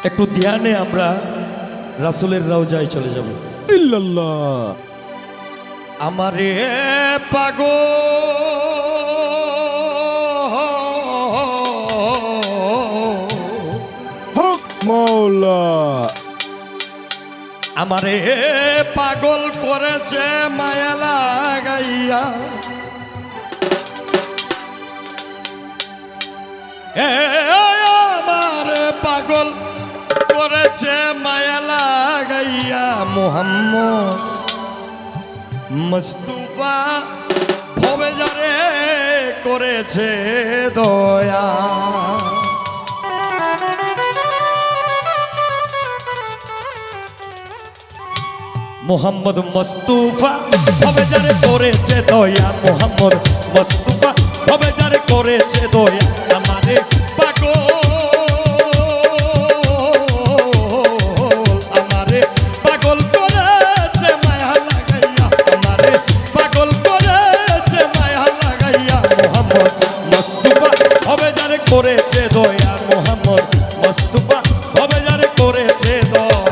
একটু ধ্যানে আমরা রাসূলের রওজায় চলে যাব। ইল্লাল্লাহ। আমারে পাগো হক মৌলা। আমারে পাগল করেছে মায়া লাগাইয়া, আমারে পাগল করেছে মায়া লাগাইয়া। মুহাম্মদ মুস্তাফা ভবে যারে করেছে দয়া। মোহাম্মদ মুস্তাফা ভবে যারে করেছে দয়া। মোহাম্মদ মুস্তাফা ভবে যারে করেছে দয়া। আমারে পাগল, আমারে পাগল করেছে মায়া লাগাইয়া। আমারে পাগল করেছে মায়া লাগাইয়া। মোহাম্মদ মুস্তাফা ভবে যারে করেছে দয়া। মোহাম্মদ মুস্তাফা ভবে যারে করেছে দয়া।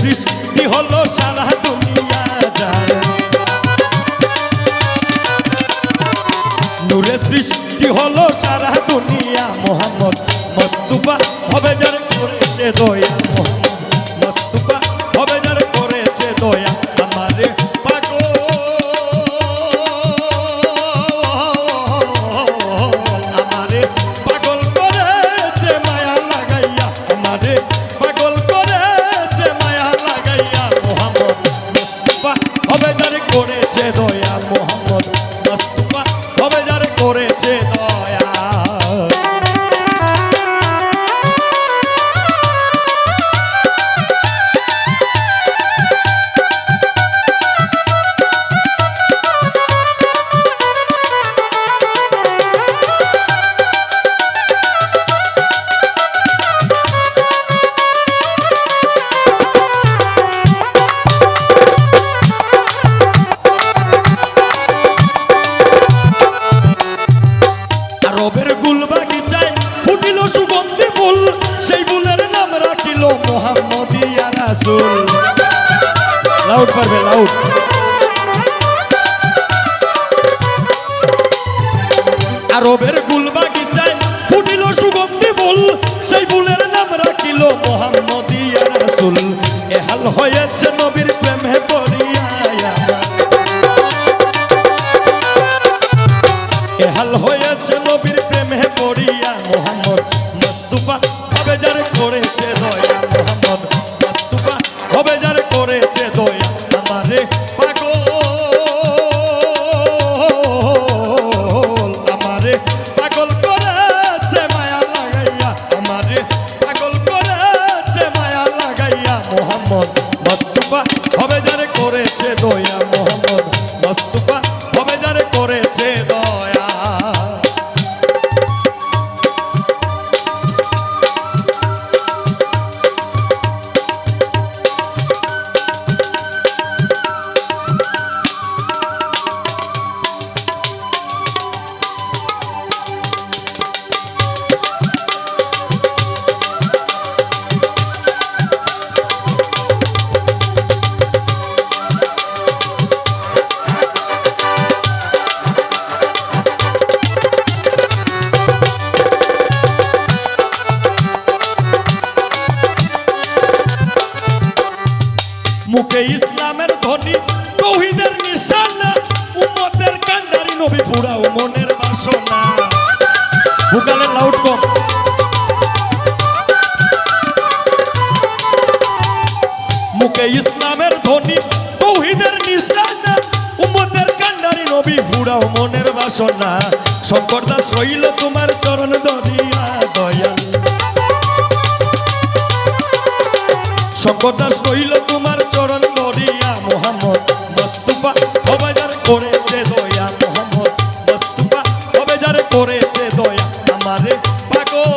সৃষ্টি হলো সারা দুনিয়া যার, নূরে সৃষ্টি হলো সারা দুনিয়া। মোহাম্মদ মুস্তাফা হবে যার করেছে দয়া। মোহাম্মদ মুস্তাফা হবে যার করেছে দয়া। আমারে পাগল, আমারে পাগল করেছে মায়া লাগাইয়া। আমারে পাগল করেছে মায়া লাগাইয়া। মোহাম্মদ মুস্তাফা হবে যার করেছে দয়া। মোহাম্মদ মুস্তাফা হবে যার করেছে দয়া। রবের গুল বাগিচায় ফুটিল সুগন্ধি ফুল, সেই ফুলের নাম রাখিল মুহাম্মদিয়া রাসূল। লাউড পারবে লাউড। রবের গুল বাগিচায় ফুটিল সুগন্ধি ফুল, সেই ফুলের নাম রাখিল মুহাম্মদিয়া রাসূল। এহাল হয়েছে নবীর প্রেমে পড়িয়া, এহাল হয়েছে নবীর প্রেমে পড়িয়া। মোহাম্মদ মুস্তাফা হবে যার করেছে দয়া। মোহাম্মদ মুস্তাফা হবে যার করেছে দয়া। আমারে পাগল, আমারে পাগল করেছে মায়া লাগাইয়া। আমারে পাগল করেছে মায়া লাগাইয়া। মোহাম্মদ মুস্তাফা হবে যার করেছে দয়া। মোহাম্মদ মুস্তাফা হবে যার করেছে দয়া। মুখে ইসলামের ধ্বনি, তৌহিদের নিশানা, উম্মতের কান্ডারি নবী ফুরাও মনের বাসনা। ভোকালের লাউড কম। হকে ইসলামের ধ্বনি তৌহিদের নিশানা উম্মতের কান্ডারি নবী বুড়াও মনের বাসনা শঙ্কর দাস রইল তোমার চরণ ধরিয়া দয়াল শঙ্কর দাস রইল তোমার চরণ ধরিয়া মোহাম্মদ মুস্তাফা হবে যার করেছে দয়া মোহাম্মদ মুস্তাফা হবে যার করেছে দয়া আমারে পাগল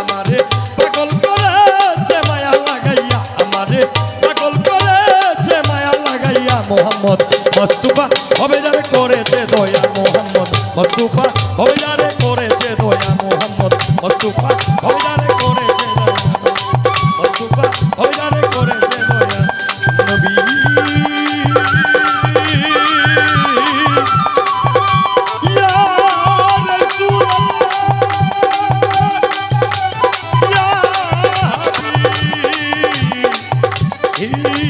আমারে পাগল করেছে মায়া লাগাইয়া আমারে পাগল করেছে মায়া লাগাইয়া মোহাম্মদ মুস্তাফা হবে যার করেছে দয়া মোহাম্মদ মুস্তাফা হবে যার করেছে দয়া মোহাম্মদ মুস্তাফা হবে যার করেছে দয়া মুস্তাফা হবে যার করেছে দয়া নবী ইয়া রাসূলুল্লাহ ইয়া হাবিব